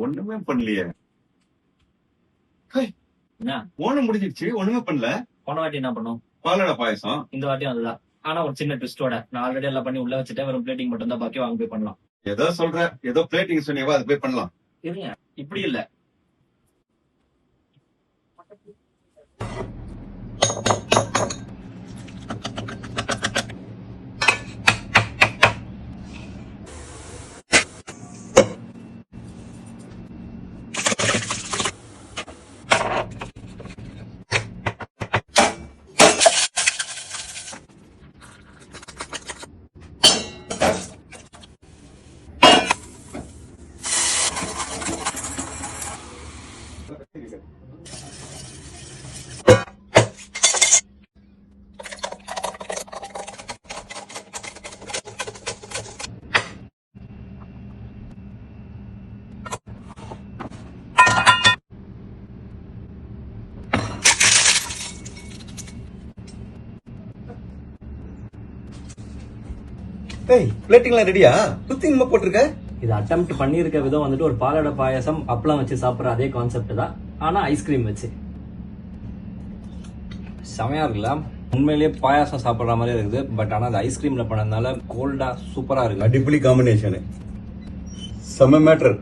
ஒண்ணுமே பண்ணலையே. என்ன ஓணம் முடிஞ்சிடுச்சு, ஒண்ணுமே பண்ணல. போன வாட்டி என்ன பண்ணோம்? பாலடா பாயசம். இந்த வாட்டியும் அதுதான். ஆனா ஒரு சின்ன ட்விஸ்டோட, நான் ஆல்ரெடி எல்லாம் பண்ணி உள்ள வச்சுட்டேன். வெறும் பிளேட்டிங் மட்டும் தான் பாக்கி, வாங்க போய் பண்ணலாம். ஏதோ சொல்ற, ஏதோ பிளேட்டிங் சொன்னியவா, அது போய் பண்ணலாம். இருங்க, இப்படி இல்ல. பிளேட்டிங்லாம் ரெடியா? சுத்தி நம்ம போட்டிருக்க. இது அட்டெம்ப்ட் பண்ணிருக்க விதம் வந்துட்டு ஒரு பாலோட பாயாசம் அப்பளம் வச்சு சாப்பிடுற அதே கான்செப்ட் தான். ஆனா ஐஸ்கிரீம் வச்சு செமையா இருக்குல்ல. உண்மையிலேயே பாயாசம் சாப்பிடுற மாதிரி இருக்குது. பட் ஆனா அது ஐஸ்கிரீம்ல பண்ணதுனால கோல்டா சூப்பரா இருக்கு. அடிப்பொலி காம்பினேஷன். செம்ம மேட்டர்.